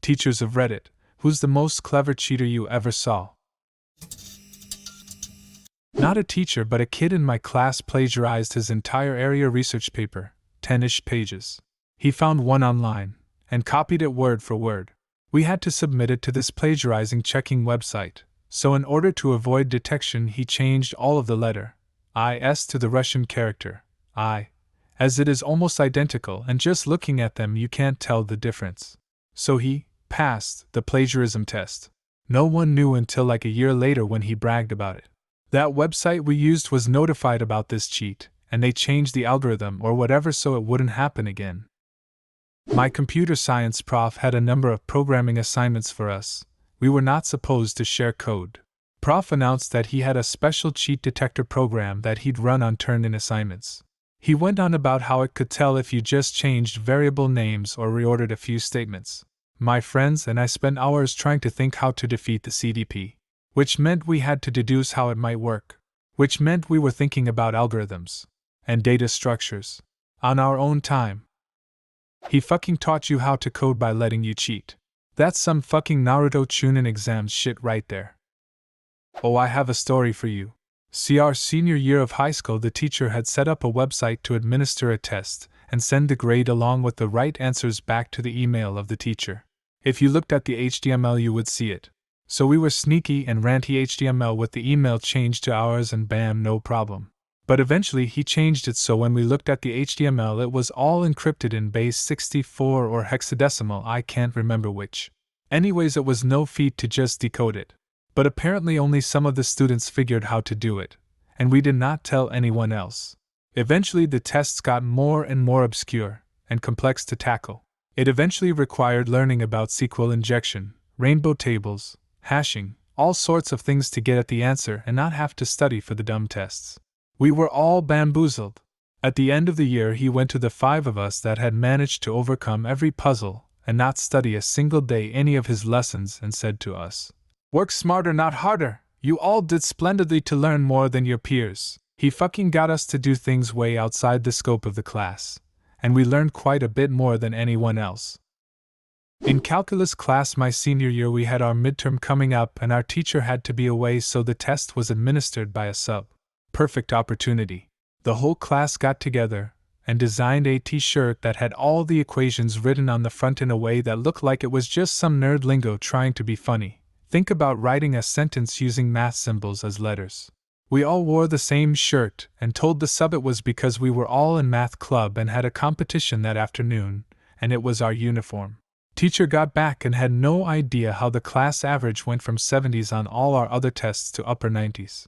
Teachers of Reddit, who's the most clever cheater you ever saw? Not a teacher, but a kid in my class plagiarized his entire area research paper, 10-ish pages. He found one online, and copied it word for word. We had to submit it to this plagiarizing checking website, so in order to avoid detection he changed all of the letter I-S to the Russian character I, as it is almost identical and just looking at them you can't tell the difference. So he passed the plagiarism test. No one knew until like a year later when he bragged about it. That website we used was notified about this cheat, and they changed the algorithm or whatever so it wouldn't happen again. My computer science prof had a number of programming assignments for us. We were not supposed to share code. Prof announced that he had a special cheat detector program that he'd run on turned-in assignments. He went on about how it could tell if you just changed variable names or reordered a few statements. My friends and I spent hours trying to think how to defeat the CDP, which meant we had to deduce how it might work, which meant we were thinking about algorithms and data structures on our own time. He fucking taught you how to code by letting you cheat. That's some fucking Naruto Chunin exams shit right there. Oh, I have a story for you. See, our senior year of high school, the teacher had set up a website to administer a test and send the grade along with the right answers back to the email of the teacher. If you looked at the HTML, you would see it. So we were sneaky and ranty HTML with the email changed to ours, and bam, no problem. But eventually he changed it so when we looked at the HTML it was all encrypted in base 64 or hexadecimal, I can't remember which. Anyways, it was no feat to just decode it. But apparently only some of the students figured how to do it, and we did not tell anyone else. Eventually the tests got more and more obscure and complex to tackle. It eventually required learning about SQL injection, rainbow tables, hashing, all sorts of things to get at the answer and not have to study for the dumb tests. We were all bamboozled. At the end of the year he went to the 5 of us that had managed to overcome every puzzle and not study a single day any of his lessons and said to us, "Work smarter, not harder. You all did splendidly to learn more than your peers." He fucking got us to do things way outside the scope of the class, and we learned quite a bit more than anyone else. In calculus class my senior year we had our midterm coming up and our teacher had to be away, so the test was administered by a sub. Perfect opportunity. The whole class got together and designed a t-shirt that had all the equations written on the front in a way that looked like it was just some nerd lingo trying to be funny. Think about writing a sentence using math symbols as letters. We all wore the same shirt and told the sub it was because we were all in math club and had a competition that afternoon, and it was our uniform. Teacher got back and had no idea how the class average went from 70s on all our other tests to upper 90s.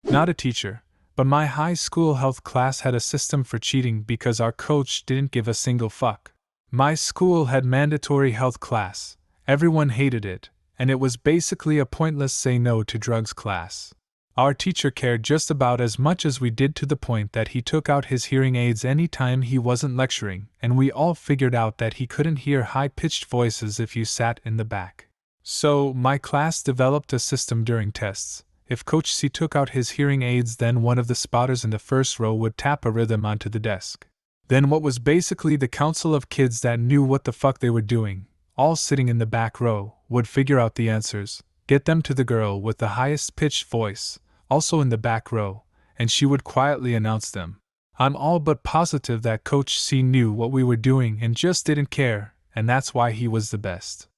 Not a teacher, but my high school health class had a system for cheating because our coach didn't give a single fuck. My school had mandatory health class, everyone hated it, and it was basically a pointless say no to drugs class. Our teacher cared just about as much as we did, to the point that he took out his hearing aids any time he wasn't lecturing, and we all figured out that he couldn't hear high-pitched voices if you sat in the back. So, my class developed a system during tests. If Coach C took out his hearing aids, then one of the spotters in the first row would tap a rhythm onto the desk. Then what was basically the council of kids that knew what the fuck they were doing, all sitting in the back row, would figure out the answers, get them to the girl with the highest pitched voice, also in the back row, and she would quietly announce them. I'm all but positive that Coach C knew what we were doing and just didn't care, and that's why he was the best.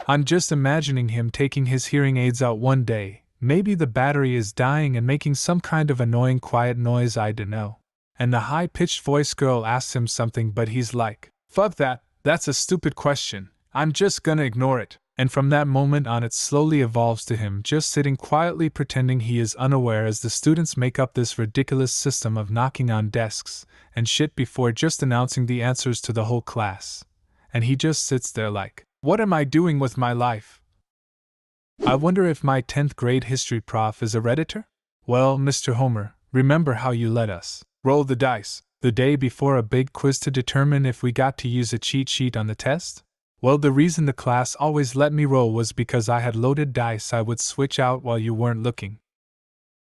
I'm just imagining him taking his hearing aids out one day, maybe the battery is dying and making some kind of annoying quiet noise, I dunno. And the high-pitched voice girl asks him something, but he's like, "Fuck that, that's a stupid question, I'm just gonna ignore it." And from that moment on it slowly evolves to him just sitting quietly pretending he is unaware as the students make up this ridiculous system of knocking on desks and shit before just announcing the answers to the whole class. And he just sits there like, what am I doing with my life? I wonder if my 10th grade history prof is a Redditor? Well, Mr. Homer, remember how you let us roll the dice the day before a big quiz to determine if we got to use a cheat sheet on the test? Well, the reason the class always let me roll was because I had loaded dice I would switch out while you weren't looking.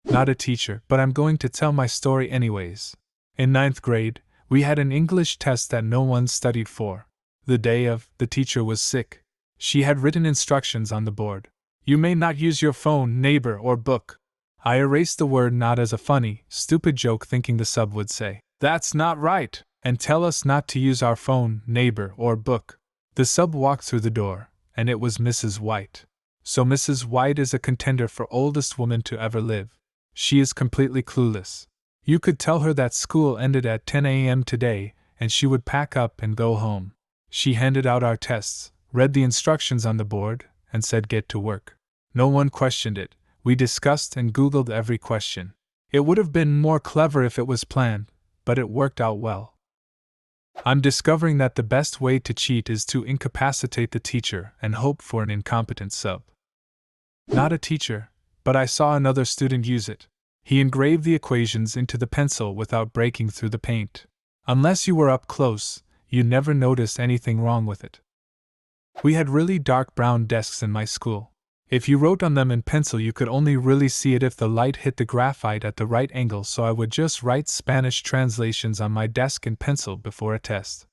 Not a teacher, but I'm going to tell my story anyways. In 9th grade, we had an English test that no one studied for. The day of, the teacher was sick. She had written instructions on the board. You may not use your phone, neighbor, or book. I erased the word not as a funny, stupid joke, thinking the sub would say, "That's not right," and tell us not to use our phone, neighbor, or book. The sub walked through the door, and it was Mrs. White. So Mrs. White is a contender for oldest woman to ever live. She is completely clueless. You could tell her that school ended at 10 a.m. today, and she would pack up and go home. She handed out our tests, read the instructions on the board, and said get to work. No one questioned it. We discussed and Googled every question. It would have been more clever if it was planned, but it worked out well. I'm discovering that the best way to cheat is to incapacitate the teacher and hope for an incompetent sub. Not a teacher, but I saw another student use it. He engraved the equations into the pencil without breaking through the paint. Unless you were up close, you never noticed anything wrong with it. We had really dark brown desks in my school. If you wrote on them in pencil, you could only really see it if the light hit the graphite at the right angle, so I would just write Spanish translations on my desk in pencil before a test.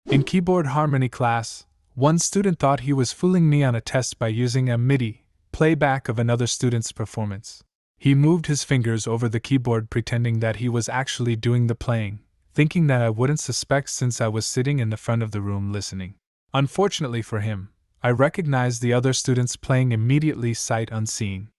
In keyboard harmony class, one student thought he was fooling me on a test by using a MIDI playback of another student's performance. He moved his fingers over the keyboard pretending that he was actually doing the playing, thinking that I wouldn't suspect since I was sitting in the front of the room listening. Unfortunately for him, I recognized the other students playing immediately sight unseen.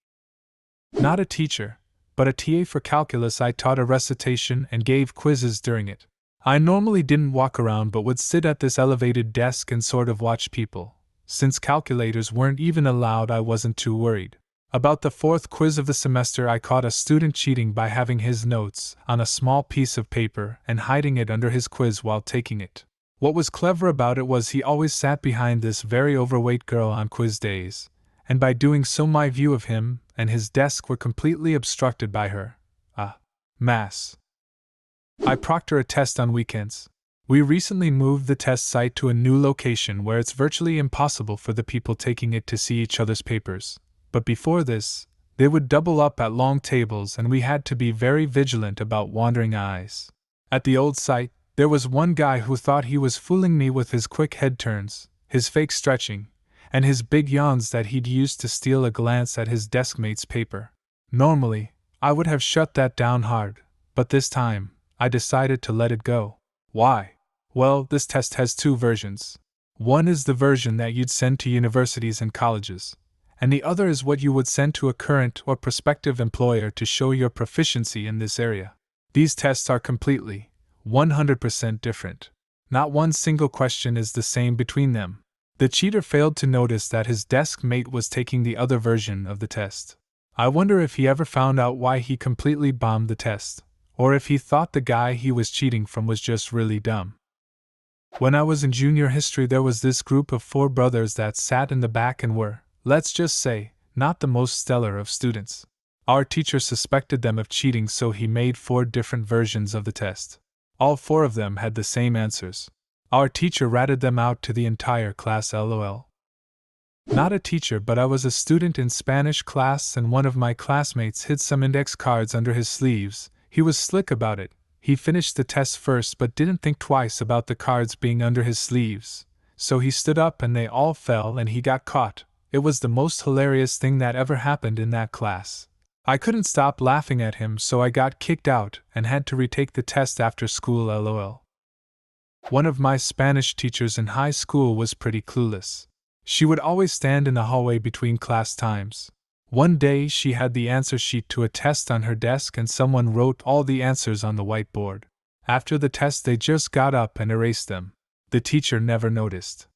Not a teacher, but a TA for calculus. I taught a recitation and gave quizzes during it. I normally didn't walk around but would sit at this elevated desk and sort of watch people. Since calculators weren't even allowed, I wasn't too worried. About the fourth quiz of the semester, I caught a student cheating by having his notes on a small piece of paper and hiding it under his quiz while taking it. What was clever about it was he always sat behind this very overweight girl on quiz days, and by doing so my view of him and his desk were completely obstructed by her. Mass. I proctor a test on weekends. We recently moved the test site to a new location where it's virtually impossible for the people taking it to see each other's papers. But before this, they would double up at long tables and we had to be very vigilant about wandering eyes. At the old site, there was one guy who thought he was fooling me with his quick head turns, his fake stretching, and his big yawns that he'd used to steal a glance at his deskmate's paper. Normally, I would have shut that down hard, but this time, I decided to let it go. Why? Well, this test has two versions. One is the version that you'd send to universities and colleges, and the other is what you would send to a current or prospective employer to show your proficiency in this area. These tests are completely, 100% different. Not one single question is the same between them. The cheater failed to notice that his desk mate was taking the other version of the test. I wonder if he ever found out why he completely bombed the test, or if he thought the guy he was cheating from was just really dumb. When I was in junior history, there was this group of 4 brothers that sat in the back and were, let's just say, not the most stellar of students. Our teacher suspected them of cheating, so he made 4 different versions of the test. All 4 of them had the same answers. Our teacher ratted them out to the entire class, LOL. Not a teacher, but I was a student in Spanish class and one of my classmates hid some index cards under his sleeves. He was slick about it. He finished the test first but didn't think twice about the cards being under his sleeves. So he stood up and they all fell and he got caught. It was the most hilarious thing that ever happened in that class. I couldn't stop laughing at him, so I got kicked out and had to retake the test after school, LOL. One of my Spanish teachers in high school was pretty clueless. She would always stand in the hallway between class times. One day she had the answer sheet to a test on her desk and someone wrote all the answers on the whiteboard. After the test they just got up and erased them. The teacher never noticed.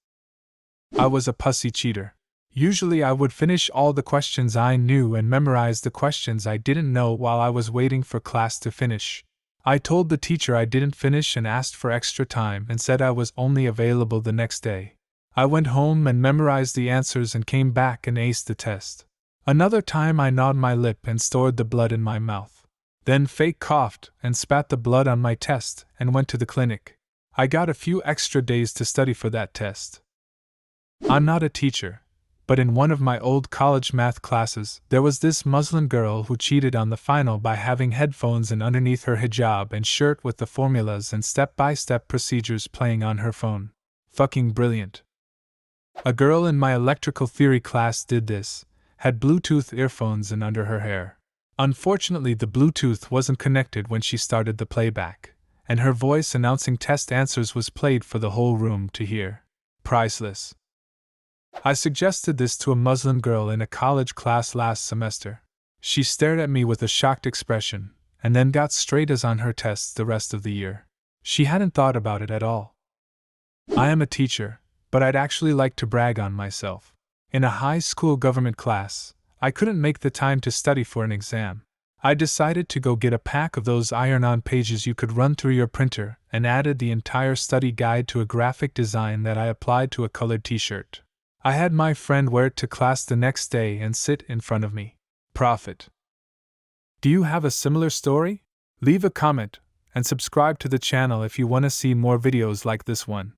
I was a pussy cheater. Usually I would finish all the questions I knew and memorize the questions I didn't know while I was waiting for class to finish. I told the teacher I didn't finish and asked for extra time and said I was only available the next day. I went home and memorized the answers and came back and aced the test. Another time I gnawed my lip and stored the blood in my mouth. Then fake coughed and spat the blood on my test and went to the clinic. I got a few extra days to study for that test. I'm not a teacher, but in one of my old college math classes, there was this Muslim girl who cheated on the final by having headphones in underneath her hijab and shirt with the formulas and step-by-step procedures playing on her phone. Fucking brilliant. A girl in my electrical theory class did this, had Bluetooth earphones in under her hair. Unfortunately, the Bluetooth wasn't connected when she started the playback, and her voice announcing test answers was played for the whole room to hear. Priceless. I suggested this to a Muslim girl in a college class last semester. She stared at me with a shocked expression, and then got straight A's on her tests the rest of the year. She hadn't thought about it at all. I am a teacher, but I'd actually like to brag on myself. In a high school government class, I couldn't make the time to study for an exam. I decided to go get a pack of those iron-on pages you could run through your printer and added the entire study guide to a graphic design that I applied to a colored t-shirt. I had my friend wear it to class the next day and sit in front of me. Profit. Do you have a similar story? Leave a comment and subscribe to the channel if you want to see more videos like this one.